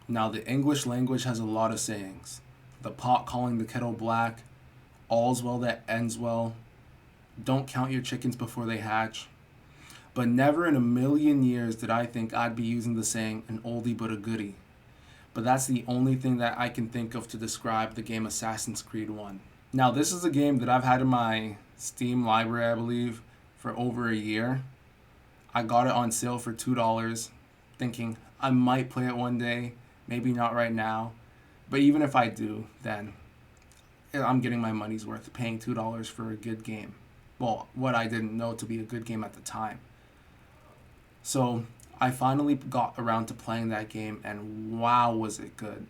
Now, the English language has a lot of sayings. The pot calling the kettle black, all's well that ends well, don't count your chickens before they hatch. But never in a million years did I think I'd be using the saying, an oldie but a goodie. But that's the only thing that I can think of to describe the game Assassin's Creed 1. Now, this is a game that I've had in my Steam library, I believe, for over a year. I got it on sale for $2, thinking I might play it one day, maybe not right now. But even if I do, then I'm getting my money's worth, paying $2 for a good game. Well, what I didn't know to be a good game at the time. So I finally got around to playing that game, and wow, was it good.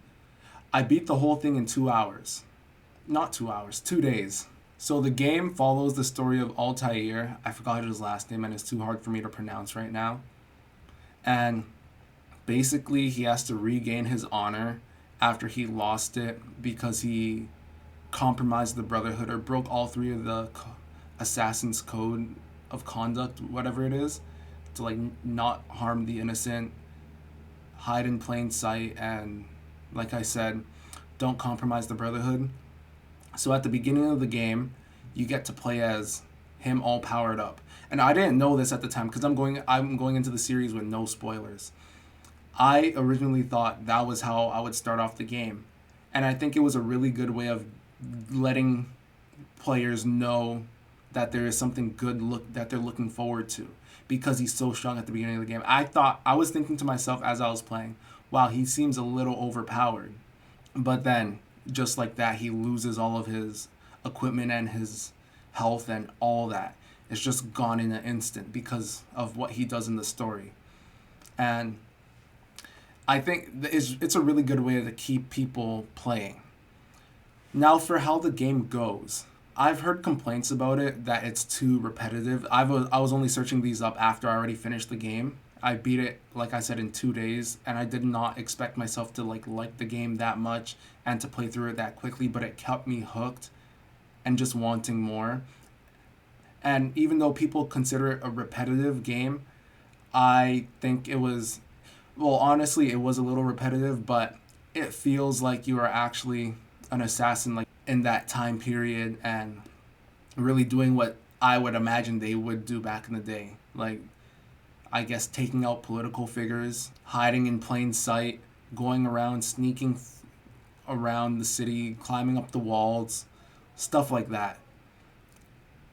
I beat the whole thing in 2 hours. Not 2 hours, 2 days. So the game follows the story of Altair. I forgot his last name, and it's too hard for me to pronounce right now. And basically, he has to regain his honor after he lost it because he compromised the Brotherhood or broke all three of the Assassin's Code of Conduct, whatever it is, to like not harm the innocent, hide in plain sight, and like I said, don't compromise the Brotherhood. So at the beginning of the game, you get to play as him all powered up. And I didn't know this at the time because I'm going into the series with no spoilers. I originally thought that was how I would start off the game. And I think it was a really good way of letting players know that there is something good that they're looking forward to because he's so strong at the beginning of the game. I was thinking to myself as I was playing, wow, he seems a little overpowered. But then, just like that, he loses all of his equipment and his health and all that. It's just gone in an instant because of what he does in the story. And I think it's a really good way to keep people playing. Now, for how the game goes, I've heard complaints about it that it's too repetitive. I was only searching these up after I already finished the game. I beat it, like I said, in 2 days, and I did not expect myself to like the game that much and to play through it that quickly, but it kept me hooked and just wanting more. And even though people consider it a repetitive game, I think it was, well, honestly, it was a little repetitive, but it feels like you are actually an assassin like in that time period and really doing what I would imagine they would do back in the day. Like, I guess taking out political figures, hiding in plain sight, going around, sneaking around the city, climbing up the walls, stuff like that.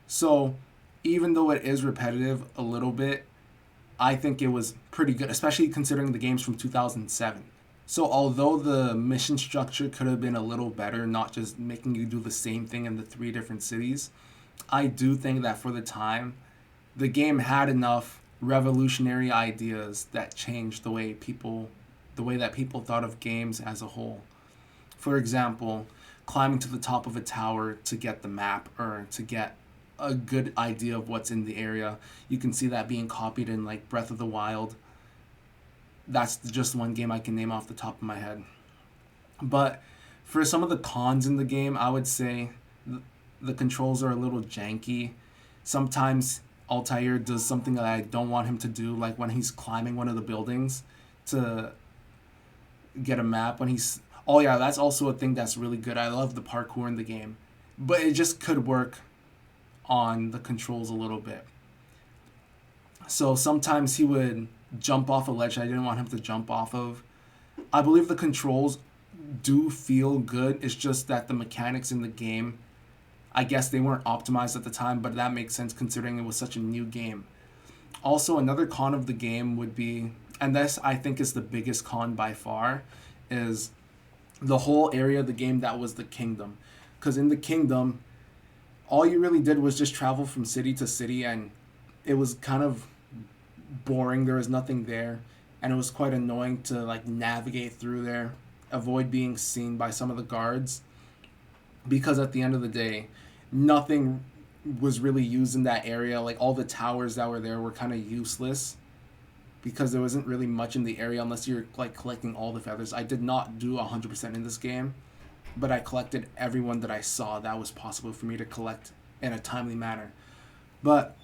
So, even though it is repetitive a little bit, I think it was pretty good, especially considering the game's from 2007. So, although the mission structure could have been a little better, not just making you do the same thing in the 3 different cities, I do think that for the time, the game had enough revolutionary ideas that changed the way that people thought of games as a whole. For example, climbing to the top of a tower to get the map or to get a good idea of what's in the area. You can see that being copied in like Breath of the Wild. That's just one game I can name off the top of my head. But for some of the cons in the game, I would say the controls are a little janky. Sometimes Altair does something that I don't want him to do, like when he's climbing one of the buildings to get a map. Oh yeah, that's also a thing that's really good. I love the parkour in the game, but it just could work on the controls a little bit. So sometimes he would jump off a ledge I didn't want him to jump off of. I believe the controls do feel good. It's just that the mechanics in the game, I guess they weren't optimized at the time, but that makes sense considering it was such a new game. Also, another con of the game would be, and this I think is the biggest con by far, is the whole area of the game that was the kingdom. Because in the kingdom, all you really did was just travel from city to city, and it was kind of boring. There was nothing there, and it was quite annoying to like navigate through there, avoid being seen by some of the guards, because at the end of the day, nothing was really used in that area. Like all the towers that were there were kind of useless because there wasn't really much in the area unless you're like collecting all the feathers. I did not do 100% in this game, but I collected everyone that I saw that was possible for me to collect in a timely manner. But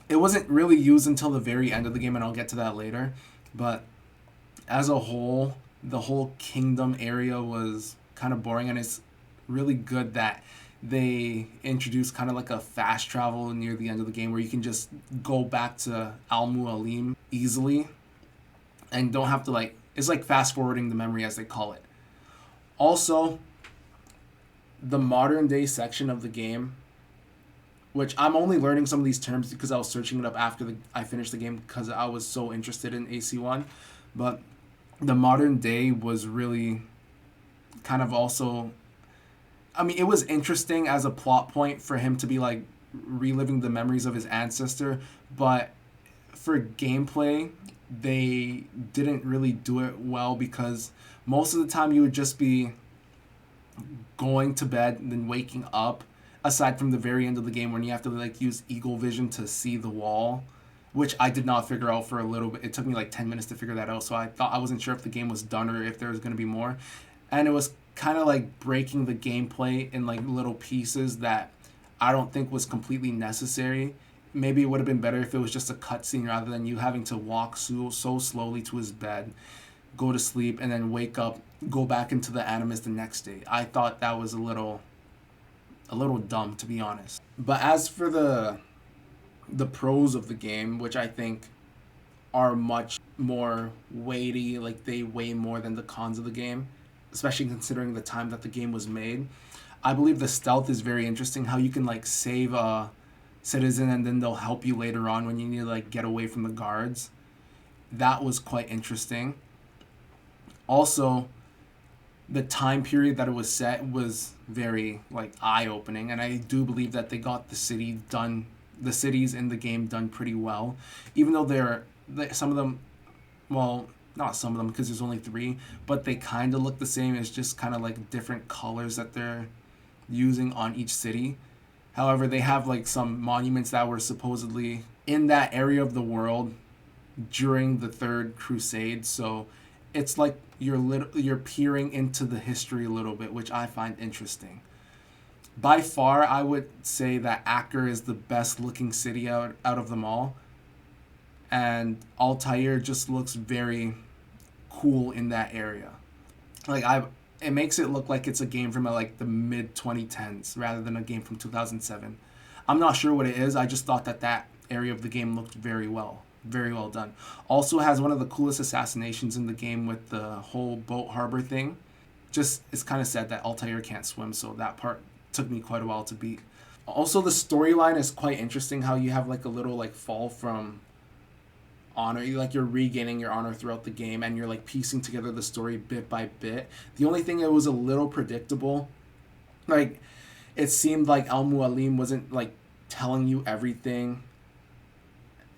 it wasn't really used until the very end of the game, and I'll get to that later. But as a whole, the whole kingdom area was kind of boring, and it's really good that they introduced kind of like a fast travel near the end of the game where you can just go back to Al Mualim easily and don't have to like, it's like fast forwarding the memory as they call it. Also, the modern day section of the game, which I'm only learning some of these terms because I was searching it up after I finished the game because I was so interested in AC1, but the modern day was really kind of also, I mean, it was interesting as a plot point for him to be like reliving the memories of his ancestor, but for gameplay, they didn't really do it well because most of the time you would just be going to bed and then waking up, aside from the very end of the game when you have to like use eagle vision to see the wall, which I did not figure out for a little bit. It took me like 10 minutes to figure that out, so I wasn't sure if the game was done or if there was going to be more. And it was kind of like breaking the gameplay in like little pieces that I don't think was completely necessary. Maybe it would have been better if it was just a cutscene rather than you having to walk so slowly to his bed, go to sleep, and then wake up, go back into the Animus the next day. I thought that was a little dumb, to be honest. But as for the pros of the game, which I think are much more weighty, like they weigh more than the cons of the game, especially considering the time that the game was made. I believe the stealth is very interesting, how you can like save a citizen and then they'll help you later on when you need to like get away from the guards. That was quite interesting. Also, the time period that it was set was very like eye-opening, and I do believe that they got the cities in the game done pretty well, even though some of them, well, not some of them because there's only 3, but they kind of look the same. It's just kind of like different colors that they're using on each city. However, they have like some monuments that were supposedly in that area of the world during the Third Crusade, so it's like you're peering into the history a little bit, which I find interesting. By far, I would say that Akker is the best looking city out of them all. And Altair just looks very cool in that area. Like it makes it look like it's a game from like the mid 2010s rather than a game from 2007. I'm not sure what it is. I just thought that area of the game looked very well done. Also has one of the coolest assassinations in the game with the whole boat harbor thing. Just, it's kind of sad that Altair can't swim, so that part took me quite a while to beat. Also, the storyline is quite interesting, how you have like a little like fall from honor. You're regaining your honor throughout the game and you're like piecing together the story bit by bit. The only thing that was a little predictable, like it seemed like Al Mualim wasn't like telling you everything,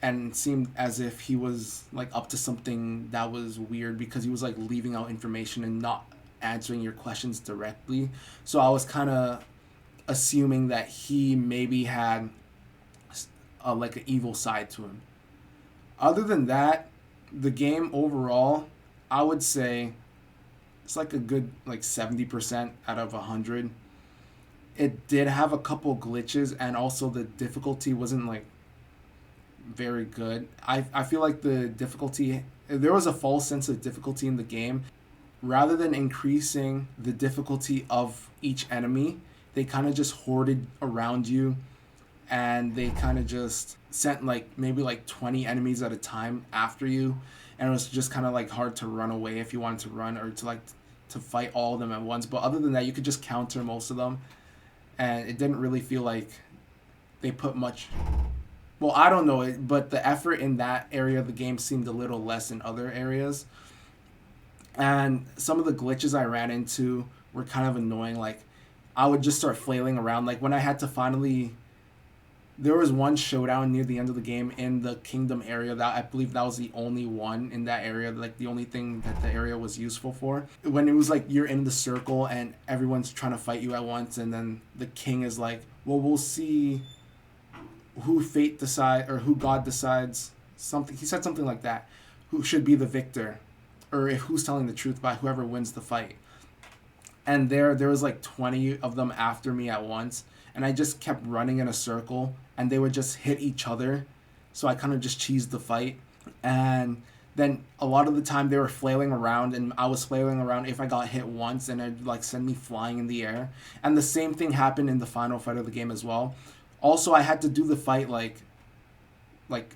and it seemed as if he was like up to something that was weird because he was like leaving out information and not answering your questions directly. So I was kind of assuming that he maybe had like an evil side to him. Other than that, the game overall, I would say it's like a good like 70% out of 100. It did have a couple glitches, and also the difficulty wasn't like very good. I feel like the difficulty, there was a false sense of difficulty in the game. Rather than increasing the difficulty of each enemy, they kind of just hoarded around you, and they kind of just sent like maybe like 20 enemies at a time after you, and it was just kind of like hard to run away if you wanted to run, or to fight all of them at once. But other than that, you could just counter most of them, and it didn't really feel like they put much, well, I don't know, but the effort in that area of the game seemed a little less in other areas. And some of the glitches I ran into were kind of annoying. Like, I would just start flailing around. Like, when I had to finally, there was one showdown near the end of the game in the kingdom area that I believe that was the only one in that area, like the only thing that the area was useful for. When it was like you're in the circle and everyone's trying to fight you at once, and then the king is like, well, we'll see who fate decide, or who God decides, something. He said something like that. Who should be the victor, or if who's telling the truth by whoever wins the fight. And there was like 20 of them after me at once, and I just kept running in a circle, and they would just hit each other. So I kind of just cheesed the fight, and then a lot of the time they were flailing around, and I was flailing around if I got hit once, and it'd like send me flying in the air. And the same thing happened in the final fight of the game as well. Also, I had to do the fight like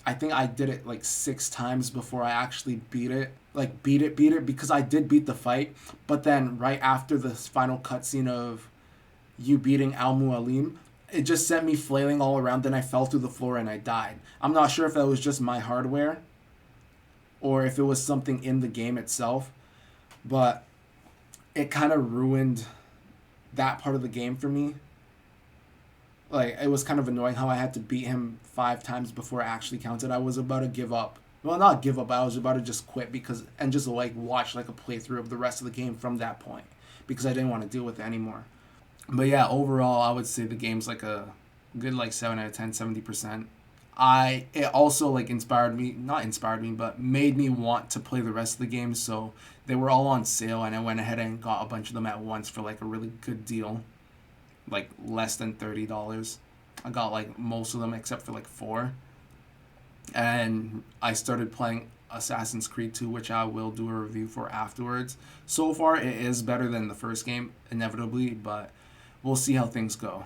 I think I did it like 6 times before I actually beat it. Like beat it because I did beat the fight, but then right after the final cutscene of you beating Al Mualim, it just sent me flailing all around. Then I fell through the floor and I died. I'm not sure if that was just my hardware or if it was something in the game itself, but it kind of ruined that part of the game for me. Like, it was kind of annoying how I had to beat him 5 times before it actually counted. I was about to give up. Well, not give up. I was about to just quit because and just like watch like a playthrough of the rest of the game from that point because I didn't want to deal with it anymore. But yeah, overall, I would say the game's like a good like 7 out of 10, 70%. It also like not inspired me, but made me want to play the rest of the games. So they were all on sale, and I went ahead and got a bunch of them at once for like a really good deal, like less than $30. I got like most of them except for like 4, and I started playing Assassin's Creed 2, which I will do a review for afterwards. So far, it is better than the first game, inevitably, but we'll see how things go.